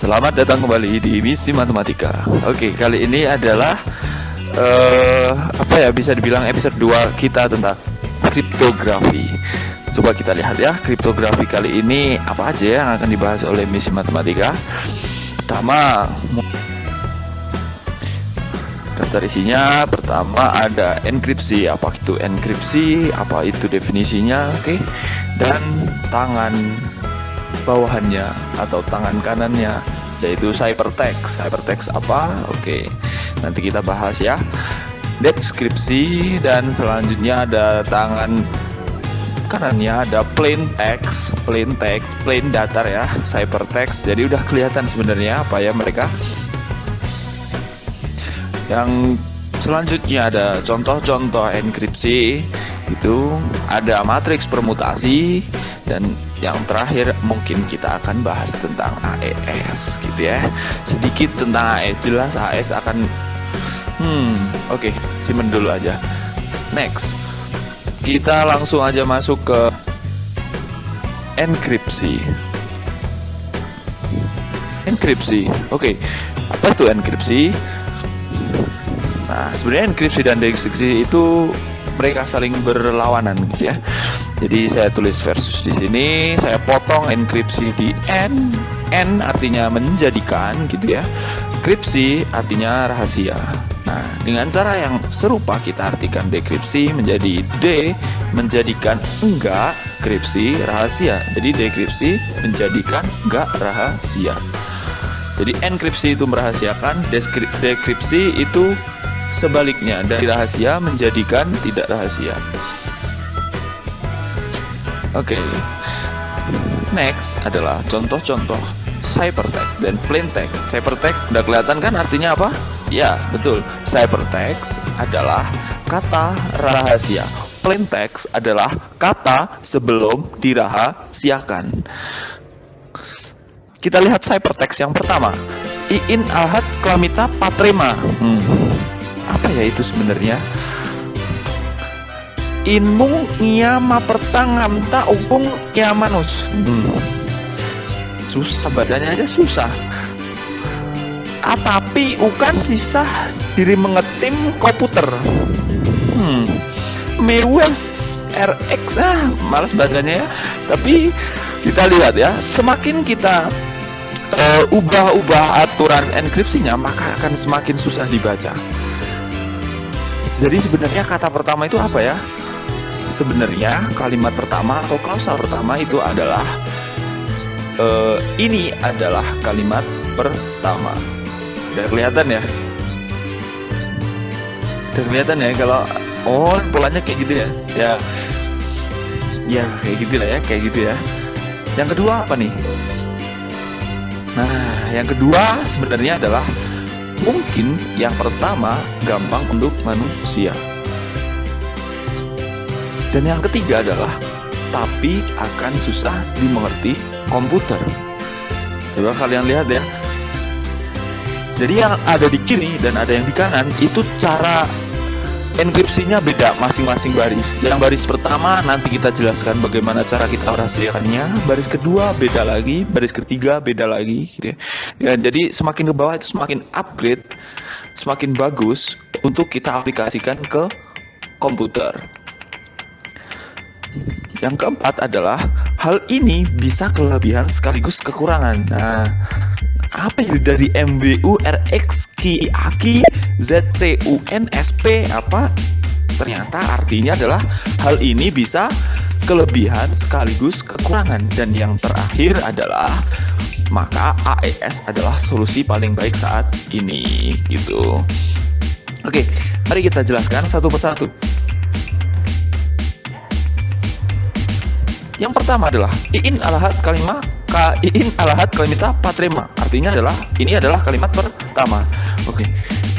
Selamat datang kembali di Misi Matematika. Oke, kali ini adalah bisa dibilang episode 2 kita tentang kriptografi. Coba kita lihat ya, kriptografi kali ini apa aja yang akan dibahas oleh Misi Matematika. Pertama, daftar isinya. Pertama ada enkripsi. Apa itu enkripsi? Apa itu definisinya? Oke. Dan tangan bawahannya atau tangan kanannya yaitu ciphertext. Ciphertext apa? Oke. Nanti kita bahas ya. Deskripsi, dan selanjutnya ada tangan kanannya ada plain text, plain datar ya, ciphertext. Jadi udah kelihatan sebenarnya apa ya mereka. Yang selanjutnya ada contoh-contoh enkripsi, itu ada matriks permutasi, dan yang terakhir mungkin kita akan bahas tentang AES gitu ya. Sedikit tentang AES, jelas AES akan oke, simpen dulu aja. Next, kita langsung aja masuk ke enkripsi. Oke, apa itu enkripsi? Nah, sebenarnya enkripsi dan dekripsi itu mereka saling berlawanan gitu ya. Jadi saya tulis versus di sini, saya potong enkripsi di N artinya menjadikan gitu ya. Kripsi artinya rahasia. Nah, dengan cara yang serupa kita artikan dekripsi menjadi D, menjadikan enggak kripsi rahasia. Jadi dekripsi menjadikan enggak rahasia. Jadi enkripsi itu merahasiakan, dekripsi itu sebaliknya, dari rahasia menjadikan tidak rahasia. Oke. Next adalah contoh-contoh ciphertext dan plaintext. Ciphertext udah kelihatan kan artinya apa? Ya, betul. Ciphertext adalah kata rahasia. Plaintext adalah kata sebelum dirahasiakan. Kita lihat ciphertext yang pertama. Iin ahad klamita patrema. Apa ya itu sebenarnya? Inmung ia mapertangam ta upung ia manus. Susah bacanya aja susah. Tapi ukan sisa diri mengetim komputer. Mewes RX malas bacanya ya. Tapi kita lihat ya, semakin kita ubah-ubah aturan enkripsinya, maka akan semakin susah dibaca. Jadi sebenarnya kata pertama itu apa ya? Sebenarnya kalimat pertama atau klausal pertama itu adalah ini adalah kalimat pertama. Udah kelihatan ya? Udah kelihatan ya kalau polanya kayak gitu ya? Ya kayak gitu lah ya, kayak gitu ya. Yang kedua apa nih? Nah, yang kedua sebenarnya adalah mungkin yang pertama gampang untuk manusia. Dan yang ketiga adalah tapi akan susah dimengerti komputer. Coba kalian lihat ya. Jadi yang ada di kiri dan ada yang di kanan itu cara enkripsinya beda masing-masing baris. Yang baris pertama nanti kita jelaskan bagaimana cara kita merahasiakannya. Baris kedua beda lagi, baris ketiga beda lagi gitu ya. Jadi semakin ke bawah itu semakin upgrade, semakin bagus untuk kita aplikasikan ke komputer. Yang keempat adalah hal ini bisa kelebihan sekaligus kekurangan. Nah, apa itu dari MBU RX KIAKI ZCUN SP apa? Ternyata artinya adalah hal ini bisa kelebihan sekaligus kekurangan. Dan yang terakhir adalah maka AES adalah solusi paling baik saat ini gitu. Oke, mari kita jelaskan satu persatu. Yang pertama adalah iin alahat kalimita patrema. Artinya adalah ini adalah kalimat pertama. Oke.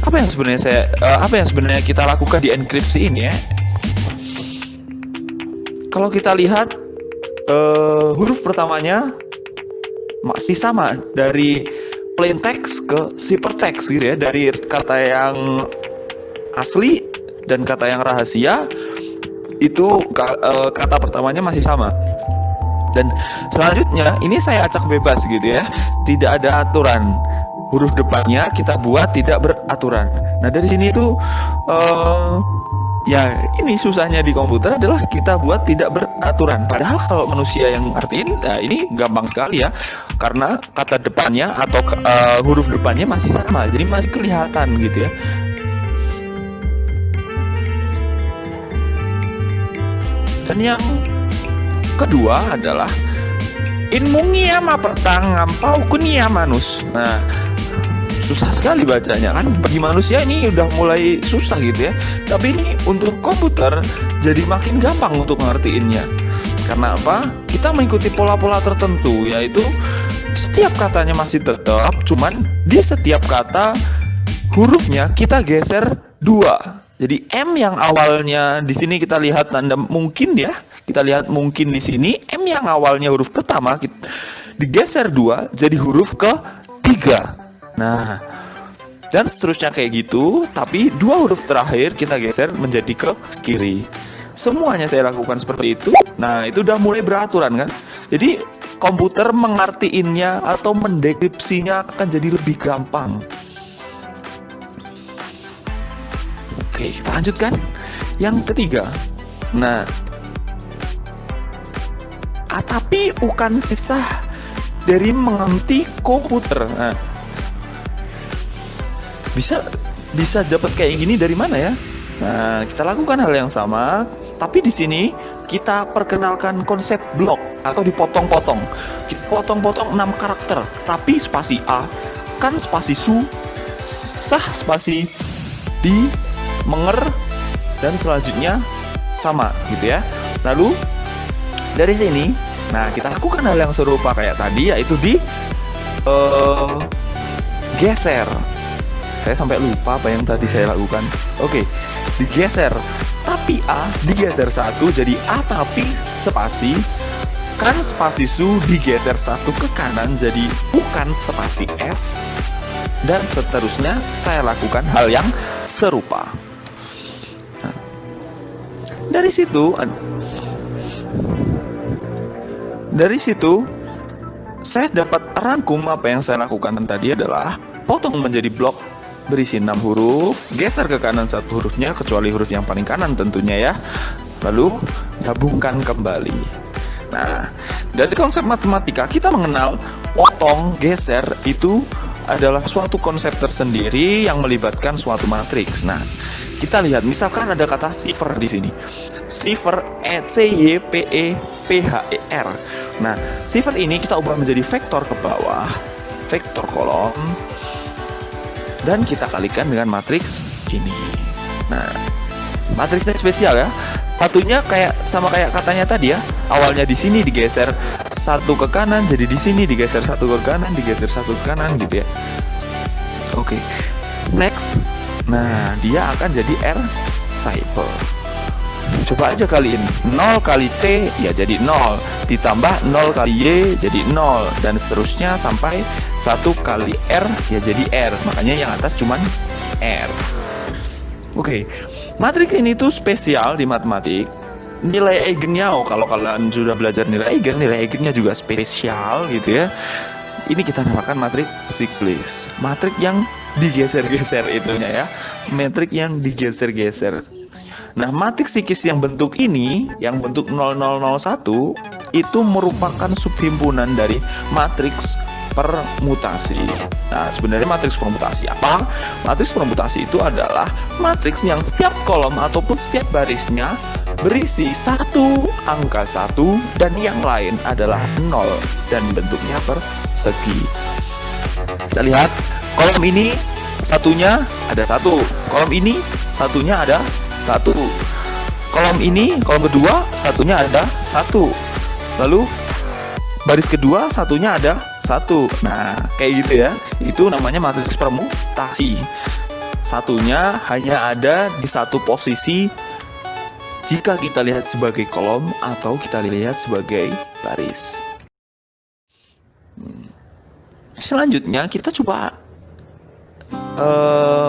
Apa yang sebenarnya kita lakukan di enkripsi ini ya? Kalau kita lihat huruf pertamanya masih sama dari plain text ke ciphertext gitu ya, dari kata yang asli dan kata yang rahasia. Itu kata pertamanya masih sama. Dan selanjutnya ini saya acak bebas gitu ya, tidak ada aturan. Huruf depannya kita buat tidak beraturan. Nah dari sini tuh ya ini susahnya di komputer adalah kita buat tidak beraturan. Padahal kalau manusia yang ngertiin, nah ini gampang sekali ya, karena kata depannya atau huruf depannya masih sama, jadi masih kelihatan gitu ya. Dan yang kedua adalah inmungia ma petang ngampau kunia manus. Nah susah sekali bacanya kan, bagi manusia ini udah mulai susah gitu ya, tapi ini untuk komputer jadi makin gampang untuk ngertiinnya. Karena apa? Kita mengikuti pola-pola tertentu, yaitu setiap katanya masih tetap, cuman di setiap kata hurufnya kita geser 2. Jadi M yang awalnya di sini kita lihat tanda mungkin ya, kita lihat mungkin di sini M yang awalnya huruf pertama kita digeser 2 jadi huruf ke-3. Nah, dan seterusnya kayak gitu, tapi 2 huruf terakhir kita geser menjadi ke kiri. Semuanya saya lakukan seperti itu. Nah, itu udah mulai beraturan kan. Jadi komputer mengartiinnya atau mendekripsinya akan jadi lebih gampang. Oke, kita lanjutkan. Yang ketiga. Nah, tapi bukan sisa dari mengerti komputer. Nah, bisa dapat kayak gini dari mana ya? Nah, kita lakukan hal yang sama, tapi di sini kita perkenalkan konsep blok atau dipotong-potong. Kita potong-potong 6 karakter, tapi spasi A kan spasi su, sah spasi di, menger, dan selanjutnya sama gitu ya. Lalu dari sini, nah kita lakukan hal yang serupa kayak tadi, yaitu di geser. Saya sampai lupa apa yang tadi saya lakukan. Oke, digeser. Tapi A digeser 1 jadi A tapi spasi. Kan spasi su digeser 1 ke kanan jadi bukan spasi S. Dan seterusnya saya lakukan hal yang serupa. Nah, dari situ saya dapat rangkum apa yang saya lakukan tadi adalah potong menjadi blok berisi 6 huruf, geser ke kanan 1 hurufnya, kecuali huruf yang paling kanan tentunya ya, lalu gabungkan kembali. Nah, dari konsep matematika kita mengenal potong, geser itu adalah suatu konsep tersendiri yang melibatkan suatu matriks. Nah, kita lihat misalkan ada kata cipher di sini. Cipher CYPEPHER. Nah, cipher ini kita ubah menjadi vektor ke bawah, vektor kolom, dan kita kalikan dengan matriks ini. Nah, matriksnya spesial ya. Satunya sama kayak katanya tadi ya. Awalnya di sini digeser 1 ke kanan, jadi di sini digeser 1 ke kanan, digeser 1 ke kanan gitu ya. Oke. Next. Nah, dia akan jadi R cipher. Coba aja kaliin 0 kali C ya jadi 0, ditambah 0 kali Y jadi 0, dan seterusnya sampai 1 kali R ya jadi R. Makanya yang atas cuman R. Oke, matriks ini tuh spesial di matematik. Nilai eigennya, kalau kalian sudah belajar nilai eigennya juga spesial gitu ya. Ini kita namakan matriks siklis, matriks yang digeser-geser itunya ya, matriks yang digeser-geser. Nah, matriks siklis yang bentuk ini, yang bentuk 0001, itu merupakan subhimpunan dari matriks permutasi. Nah, sebenarnya matriks permutasi apa? Matriks permutasi itu adalah matriks yang setiap kolom ataupun setiap barisnya berisi 1 angka 1 dan yang lain adalah 0 dan bentuknya persegi. Kita lihat, kolom ini satunya ada 1, kolom ini satunya ada 1, kolom ini, kolom kedua satunya ada 1, lalu baris kedua satunya ada 1. Nah, kayak gitu ya. Itu namanya matriks permutasi. Satunya hanya ada di satu posisi jika kita lihat sebagai kolom atau kita lihat sebagai baris. Selanjutnya kita coba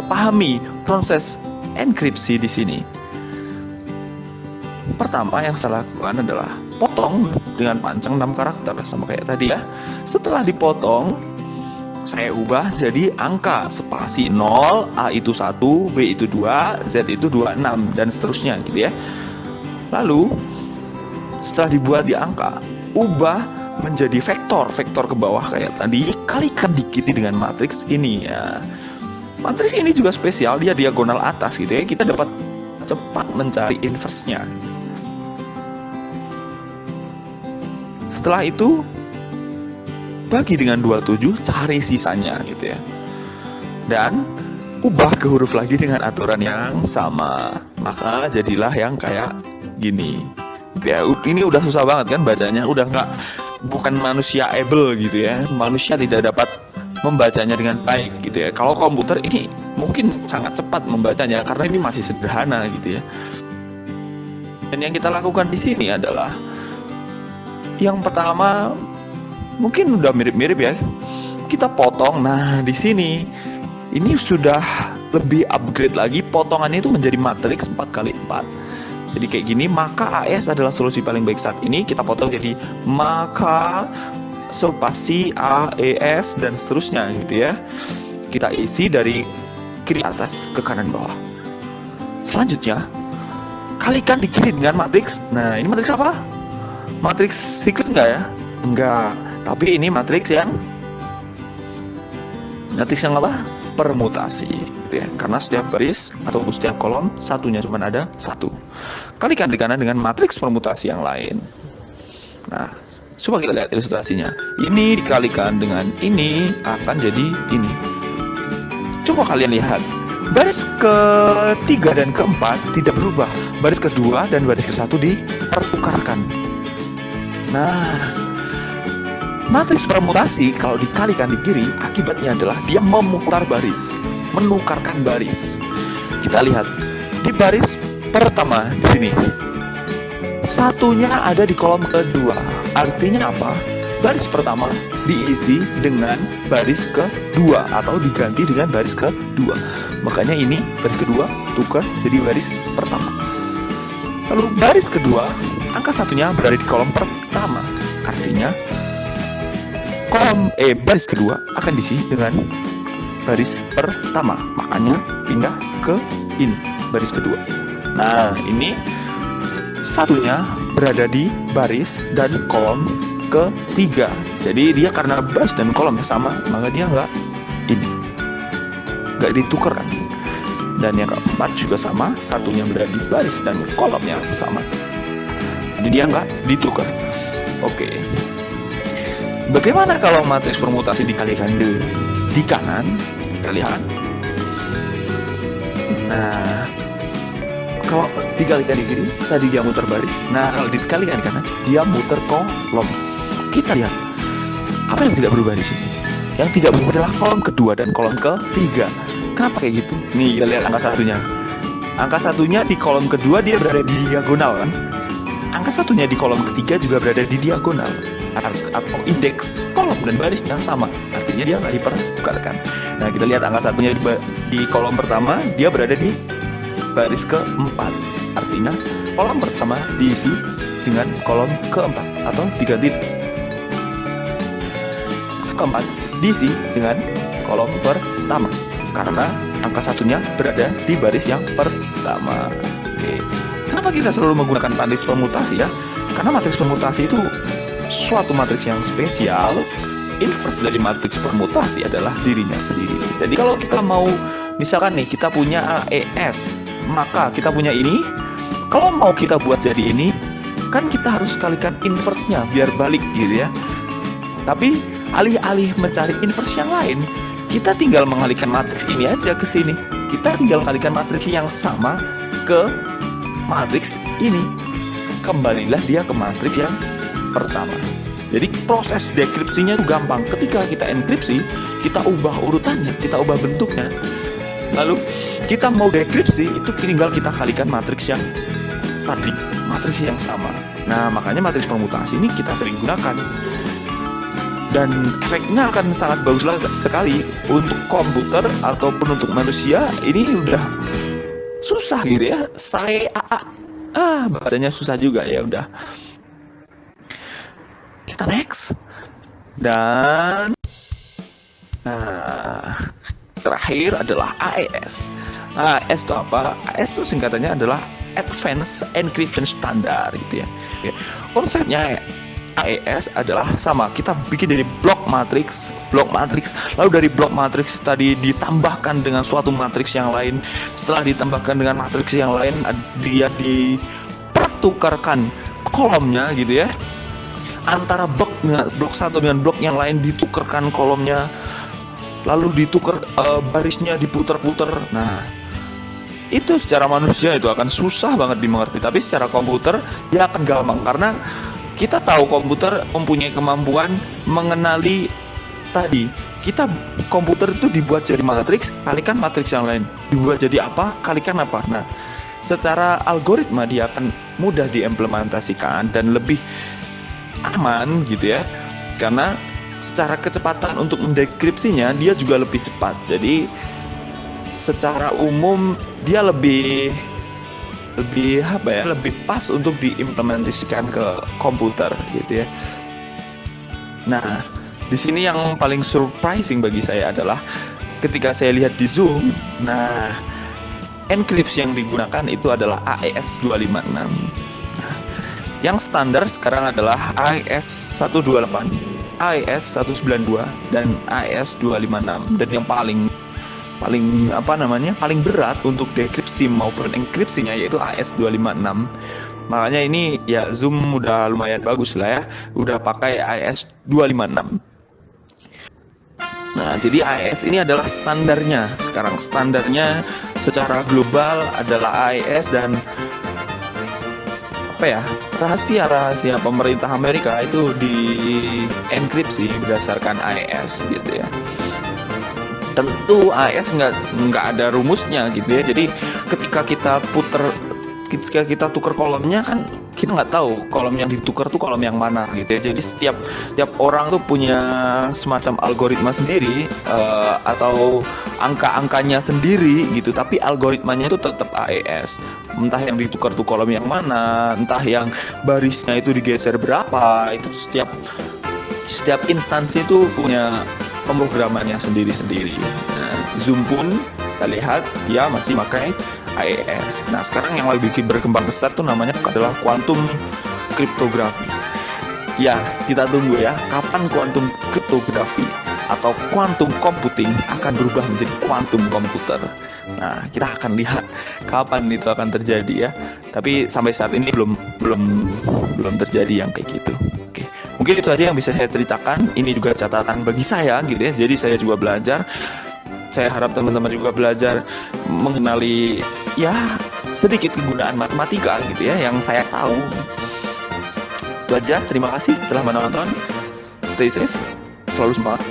pahami proses enkripsi di sini. Pertama yang saya lakukan adalah potong dengan panjang 6 karakter sama kayak tadi ya. Setelah dipotong, saya ubah jadi angka spasi 0, A itu 1, B itu 2, Z itu 26 dan seterusnya gitu ya. Lalu setelah dibuat di angka, ubah menjadi vektor ke bawah kayak tadi, kalikan dikit dengan matriks ini ya. Matriks ini juga spesial, dia diagonal atas gitu ya. Kita dapat cepat mencari inverse-nya. Setelah itu bagi dengan 27, cari sisanya gitu ya. Dan ubah ke huruf lagi dengan aturan yang sama. Maka jadilah yang kayak gini. Ya, ini udah susah banget kan bacanya, udah bukan manusia able gitu ya. Manusia tidak dapat membacanya dengan baik gitu ya. Kalau komputer ini mungkin sangat cepat membacanya karena ini masih sederhana gitu ya. Dan yang kita lakukan di sini adalah yang pertama mungkin udah mirip-mirip ya. Kita potong. Nah, di sini ini sudah lebih upgrade lagi, potongannya itu menjadi matriks 4x4. Jadi kayak gini, maka AS adalah solusi paling baik saat ini. Kita potong jadi maka spasi A, ES dan seterusnya gitu ya. Kita isi dari kiri atas ke kanan bawah. Selanjutnya, kalikan di kiri dengan matriks. Nah, ini matriks apa? Matriks siklus enggak ya? Enggak. Tapi ini matriks yang apa? Permutasi gitu ya. Karena setiap baris atau setiap kolom satunya cuma ada satu. Kalikan di kanan dengan matriks permutasi yang lain. Nah, coba kita lihat ilustrasinya. Ini dikalikan dengan ini akan jadi ini. Coba kalian lihat. Baris ketiga dan keempat tidak berubah. Baris kedua dan baris ke-1 dipertukarkan. Nah, matriks permutasi kalau dikalikan di kiri, akibatnya adalah dia memutar baris, menukarkan baris. Kita lihat di baris pertama di sini, satunya ada di kolom kedua. Artinya apa? Baris pertama diisi dengan baris kedua atau diganti dengan baris kedua. Makanya ini baris kedua tukar jadi baris pertama. Lalu baris kedua, angka satunya berada di kolom pertama. Artinya baris kedua akan diisi dengan baris pertama, makanya pindah ke ini baris kedua. Nah, ini satunya berada di baris dan kolom ketiga. Jadi dia karena baris dan kolomnya sama, maka dia nggak ditukar. Dan yang keempat juga sama, satunya berada di baris dan kolomnya sama, jadi dia nggak ditukar. Oke. Bagaimana kalau matriks permutasi dikalikan di kanan? Kita lihat. Nah, kalau dikalikan di kiri, tadi dia muter baris. Nah, kalau dikalikan di kanan, dia muter kolom. Kita lihat apa yang tidak berubah di sini. Yang tidak berubah adalah kolom kedua dan kolom ketiga. Kenapa kayak gitu? Nih, kita lihat angka satunya. Angka satunya di kolom kedua dia berada di diagonal kan? Angka satunya di kolom ketiga juga berada di diagonal atau indeks kolom dan barisnya sama, artinya dia nggak dipertukarkan. Nah, kita lihat angka satunya di kolom pertama dia berada di baris keempat, artinya kolom pertama diisi dengan kolom keempat atau diganti keempat diisi dengan kolom pertama karena angka satunya berada di baris yang pertama. Oke. Kenapa kita selalu menggunakan matriks permutasi ya? Karena matriks permutasi itu suatu matriks yang spesial. Inverse dari matriks permutasi adalah dirinya sendiri. Jadi kalau kita mau, misalkan nih kita punya AES, maka kita punya ini. Kalau mau kita buat jadi ini, kan kita harus kalikan inverse-nya biar balik gitu ya. Tapi alih-alih mencari inverse yang lain, kita tinggal mengalihkan matriks ini aja ke sini. Kita tinggal kalikan matriks yang sama ke matriks ini. Kembalilah dia ke matriks yang pertama. Jadi proses dekripsinya itu gampang. Ketika kita enkripsi, kita ubah urutannya, kita ubah bentuknya. Lalu kita mau dekripsi, itu tinggal kita kalikan matriks yang tadi, matriks yang sama. Nah, makanya matriks permutasi ini kita sering gunakan. Dan efeknya akan sangat bagus sekali untuk komputer ataupun untuk manusia. Ini udah susah gitu ya. Bahasanya susah juga ya udah. Kita next. Dan nah, terakhir adalah AES. AES itu apa? AES itu singkatannya adalah Advanced Encryption Standard gitu ya. Konsepnya AES adalah sama, kita bikin dari blok matriks, lalu dari blok matriks tadi ditambahkan dengan suatu matriks yang lain, setelah ditambahkan dengan matriks yang lain dia dipertukarkan kolomnya gitu ya, antara blok satu dengan blok yang lain ditukarkan kolomnya, lalu ditukar barisnya diputar-putar. Nah, itu secara manusia itu akan susah banget dimengerti, tapi secara komputer dia akan gampang karena kita tahu komputer mempunyai kemampuan mengenali tadi. Komputer itu dibuat jadi matriks, kalikan matriks yang lain. Dibuat jadi apa, kalikan apa. Nah, secara algoritma dia akan mudah diimplementasikan dan lebih aman gitu ya. Karena secara kecepatan untuk mendekripsinya dia juga lebih cepat. Jadi secara umum dia lebih pas untuk diimplementasikan ke komputer gitu ya. Nah, di sini yang paling surprising bagi saya adalah ketika saya lihat di Zoom, nah enkripsi yang digunakan itu adalah AES 256. Nah, yang standar sekarang adalah AES 128, AES 192 dan AES 256, dan yang paling berat untuk dekripsi maupun enkripsinya yaitu AES 256. Makanya ini ya Zoom udah lumayan bagus lah ya, udah pakai AES 256. Nah, jadi AES ini adalah standarnya. Sekarang standarnya secara global adalah AES, dan rahasia pemerintah Amerika itu dienkripsi berdasarkan AES gitu ya. Tentu AES nggak ada rumusnya gitu ya. Jadi ketika kita tukar kolomnya kan kita nggak tahu kolom yang ditukar tuh kolom yang mana gitu ya. Jadi setiap orang tuh punya semacam algoritma sendiri atau angka-angkanya sendiri gitu. Tapi algoritmanya itu tetap AES. Entah yang ditukar tuh kolom yang mana, entah yang barisnya itu digeser berapa, itu setiap instansi itu punya pemrogramannya sendiri-sendiri. Nah, Zoom pun kita lihat dia masih pakai AES. Nah, sekarang yang lebih berkembang pesat tuh namanya adalah quantum cryptography. Ya, kita tunggu ya, kapan quantum cryptography atau quantum computing akan berubah menjadi quantum komputer. Nah, kita akan lihat kapan itu akan terjadi ya. Tapi sampai saat ini belum terjadi yang kayak gitu. Oke. Mungkin itu aja yang bisa saya ceritakan. Ini juga catatan bagi saya gitu ya. Jadi saya juga belajar. Saya harap teman-teman juga belajar mengenali ya sedikit kegunaan matematika gitu ya yang saya tahu. Itu aja. Terima kasih telah menonton. Stay safe. Selalu semangat.